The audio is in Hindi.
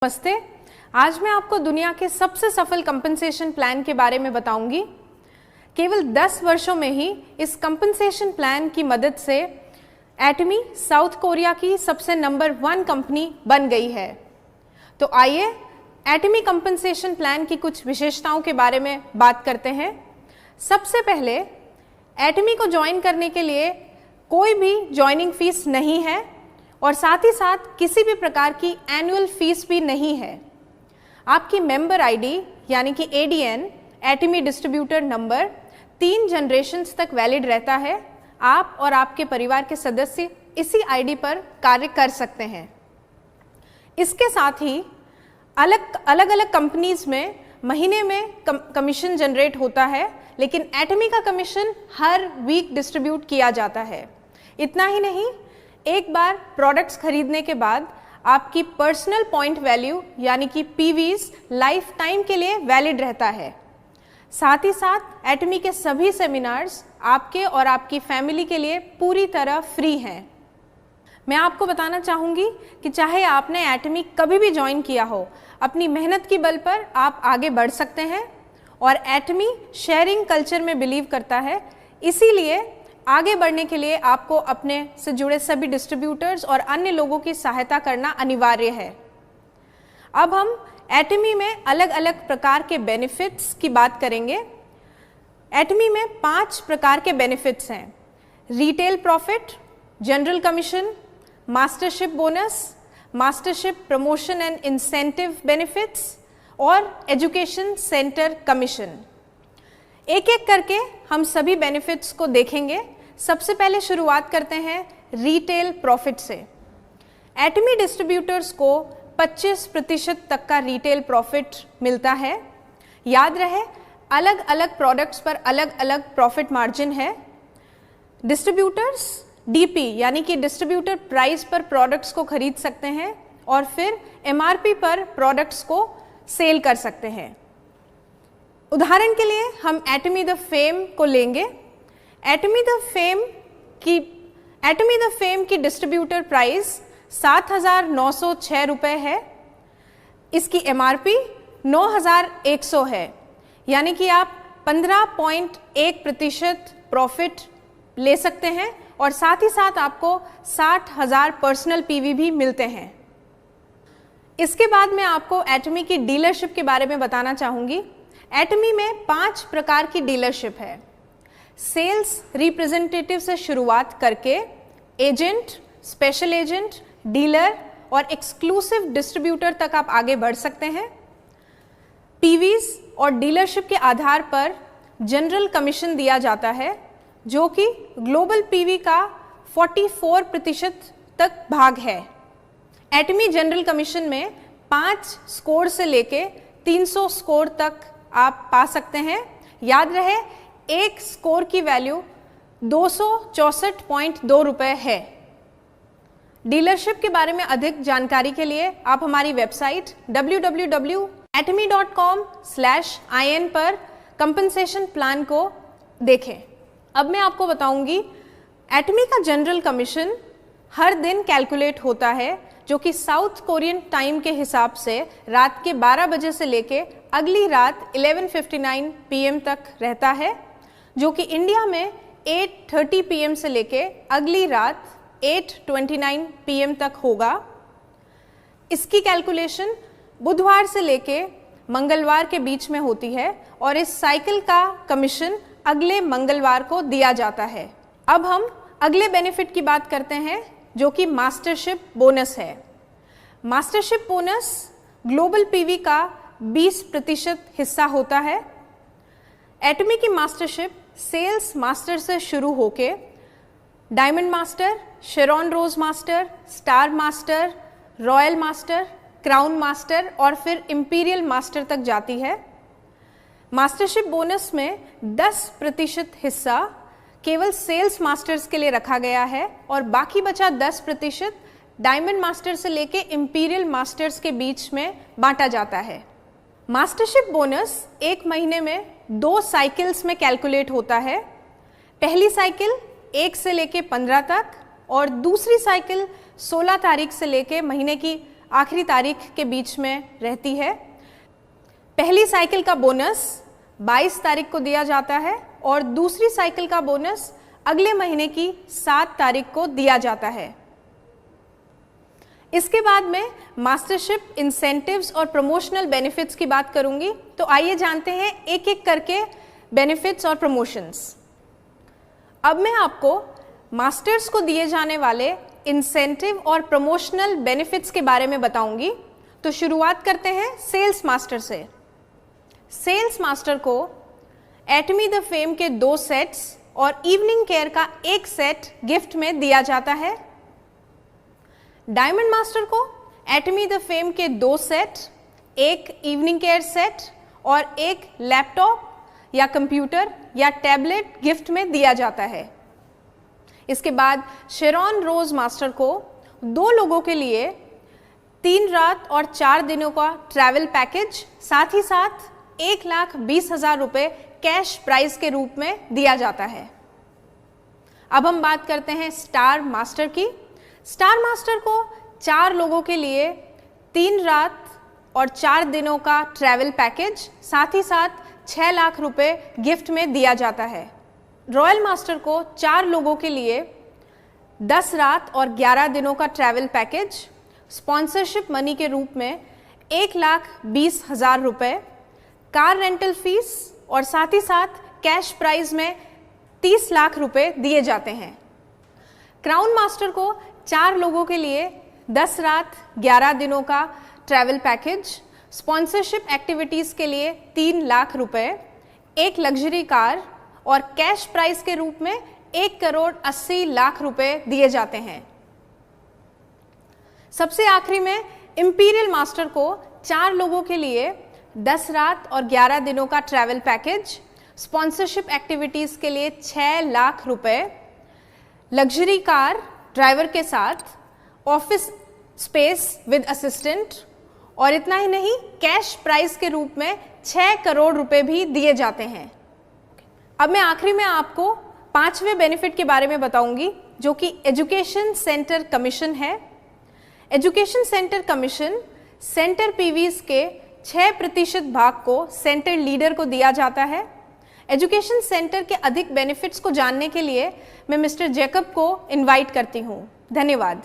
नमस्ते। आज मैं आपको दुनिया के सबसे सफल कंपनसेशन प्लान के बारे में बताऊंगी। केवल 10 वर्षों में ही इस कंपनसेशन प्लान की मदद से एटमी साउथ कोरिया की सबसे नंबर 1 कंपनी बन गई है। तो आइए एटमी कंपनसेशन प्लान की कुछ विशेषताओं के बारे में बात करते हैं। सबसे पहले एटमी को ज्वाइन करने के लिए कोई भी ज्वाइनिंग फीस नहीं है और साथ ही साथ किसी भी प्रकार की एनुअल फीस भी नहीं है। आपकी मेंबर आईडी यानी कि एडीएन एटमी डिस्ट्रीब्यूटर नंबर 3 जनरेशन्स तक वैलिड रहता है। आप और आपके परिवार के सदस्य इसी आईडी पर कार्य कर सकते हैं। इसके साथ ही अलग अलग कंपनीज में महीने में कमीशन जनरेट होता है, लेकिन एटमी का कमीशन हर वीक डिस्ट्रीब्यूट किया जाता है। इतना ही नहीं, एक बार प्रोडक्ट्स खरीदने के बाद आपकी पर्सनल पॉइंट वैल्यू यानी कि पीवीज लाइफ टाइम के लिए वैलिड रहता है। साथ ही साथ एटमी के सभी सेमिनार्स आपके और आपकी फैमिली के लिए पूरी तरह फ्री हैं। मैं आपको बताना चाहूँगी कि चाहे आपने एटमी कभी भी ज्वाइन किया हो, अपनी मेहनत की बल पर आप आगे बढ़ सकते हैं और एटमी शेयरिंग कल्चर में बिलीव करता है। इसीलिए आगे बढ़ने के लिए आपको अपने से जुड़े सभी डिस्ट्रीब्यूटर्स और अन्य लोगों की सहायता करना अनिवार्य है। अब हम एटमी में अलग अलग प्रकार के बेनिफिट्स की बात करेंगे। एटमी में 5 प्रकार के बेनिफिट्स हैं: retail profit, general commission, mastership bonus, mastership promotion and incentive benefits और एजुकेशन सेंटर कमीशन। एक एक करके हम सभी बेनिफिट्स को देखेंगे। सबसे पहले शुरुआत करते हैं रिटेल प्रॉफिट से। एटमी डिस्ट्रीब्यूटर्स को 25% तक का रिटेल प्रॉफिट मिलता है। याद रहे, अलग अलग प्रोडक्ट्स पर अलग अलग प्रॉफिट मार्जिन है। डिस्ट्रीब्यूटर्स डीपी यानी कि डिस्ट्रीब्यूटर प्राइस पर प्रोडक्ट्स को खरीद सकते हैं और फिर एमआरपी पर प्रोडक्ट्स को सेल कर सकते हैं। उदाहरण के लिए हम एटमी द फेम को लेंगे। एटमी द फेम की डिस्ट्रीब्यूटर प्राइस 7,906 रुपये है। इसकी एमआरपी 9,100 है, यानी कि आप 15.1% प्रॉफिट ले सकते हैं और साथ ही साथ आपको 60,000 पर्सनल पीवी भी मिलते हैं। इसके बाद मैं आपको एटमी की डीलरशिप के बारे में बताना चाहूँगी। एटमी में 5 प्रकार की डीलरशिप है। सेल्स रिप्रेजेंटेटिव से शुरुआत करके एजेंट, स्पेशल एजेंट, डीलर और एक्सक्लूसिव डिस्ट्रीब्यूटर तक आप आगे बढ़ सकते हैं। पीवीज और डीलरशिप के आधार पर जनरल कमीशन दिया जाता है, जो कि ग्लोबल पीवी का 44% तक भाग है। एटमी जनरल कमीशन में 5 स्कोर से लेके 300 स्कोर तक आप पा सकते हैं। याद रहे, एक स्कोर की वैल्यू 264.2 रुपये है। डीलरशिप के बारे में अधिक जानकारी के लिए आप हमारी वेबसाइट www.atmi.com/in पर कंपनसेशन प्लान को देखें। अब मैं आपको बताऊंगी एटमी का जनरल कमीशन हर दिन कैलकुलेट होता है, जो कि साउथ कोरियन टाइम के हिसाब से रात के 12 बजे से लेके अगली रात 11:59 PM तक रहता है, जो कि इंडिया में 8:30 PM से लेके अगली रात 8:29 PM तक होगा। इसकी कैलकुलेशन बुधवार से लेके मंगलवार के बीच में होती है और इस साइकिल का कमीशन अगले मंगलवार को दिया जाता है। अब हम अगले बेनिफिट की बात करते हैं, जो कि मास्टरशिप बोनस है। मास्टरशिप बोनस ग्लोबल पीवी का 20% हिस्सा होता है। एटमी की मास्टरशिप सेल्स मास्टर से शुरू होके diamond master, Sharon rose master, star master, royal master, crown master और फिर इंपीरियल मास्टर तक जाती है। मास्टरशिप बोनस में 10% हिस्सा केवल सेल्स मास्टर्स के लिए रखा गया है और बाकी बचा 10% डायमंड मास्टर से लेके इंपीरियल मास्टर्स के बीच में बांटा जाता है। मास्टरशिप बोनस एक महीने में 2 साइकिल्स में कैलकुलेट होता है। पहली साइकिल 1 से लेके 15 तक और दूसरी साइकिल 16 तारीख से लेके महीने की आखिरी तारीख के बीच में रहती है। पहली साइकिल का बोनस 22 तारीख को दिया जाता है और दूसरी साइकिल का बोनस अगले महीने की 7 तारीख को दिया जाता है। इसके बाद में मास्टरशिप इंसेंटिव्स और प्रमोशनल बेनिफिट्स की बात करूंगी। तो आइए जानते हैं एक एक करके बेनिफिट्स और प्रमोशंस। अब मैं आपको मास्टर्स को दिए जाने वाले इंसेंटिव और प्रमोशनल बेनिफिट्स के बारे में बताऊंगी। तो शुरुआत करते हैं सेल्स मास्टर से। सेल्स मास्टर को एटमी द फेम के 2 सेट्स और इवनिंग केयर का 1 सेट गिफ्ट में दिया जाता है। डायमंड मास्टर को एटमी द फेम के 2 सेट, 1 इवनिंग केयर सेट और 1 लैपटॉप या कंप्यूटर या टैबलेट गिफ्ट में दिया जाता है। इसके बाद शेरॉन रोज मास्टर को 2 लोगों के लिए 3 रात और 4 दिनों का ट्रैवल पैकेज, साथ ही साथ 1,20,000 रुपये कैश प्राइज के रूप में दिया जाता है। अब हम बात करते हैं स्टार मास्टर की। स्टार मास्टर को 4 लोगों के लिए 3 रात और 4 दिनों का ट्रैवल पैकेज, साथ ही साथ 6 लाख रुपए गिफ्ट में दिया जाता है। रॉयल मास्टर को 4 लोगों के लिए 10 रात और 11 दिनों का ट्रैवल पैकेज, स्पॉन्सरशिप मनी के रूप में 1,20,000 रुपये, कार रेंटल फीस और साथ ही साथ कैश प्राइज में 30 लाख रुपए दिए जाते हैं। क्राउन मास्टर को 4 लोगों के लिए 10 रात 11 दिनों का ट्रैवल पैकेज, स्पॉन्सरशिप एक्टिविटीज़ के लिए 3 लाख रुपए, 1 लग्जरी कार और कैश प्राइस के रूप में 1,80,00,000 रुपए दिए जाते हैं। सबसे आखिरी में इंपीरियल मास्टर को 4 लोगों के लिए 10 रात और 11 दिनों का ट्रैवल पैकेज, स्पॉन्सरशिप एक्टिविटीज़ के लिए 6 लाख रुपए, लग्जरी कार ड्राइवर के साथ, ऑफिस स्पेस विद असिस्टेंट और इतना ही नहीं, कैश प्राइस के रूप में 6 करोड़ रुपए भी दिए जाते हैं। अब मैं आखिरी में आपको 5वें बेनिफिट के बारे में बताऊंगी, जो कि एजुकेशन सेंटर कमीशन है। एजुकेशन सेंटर कमीशन सेंटर पीवीज के 6% भाग को सेंटर लीडर को दिया जाता है। एजुकेशन सेंटर के अधिक बेनिफिट्स को जानने के लिए मैं मिस्टर जैकब को इनवाइट करती हूँ। धन्यवाद।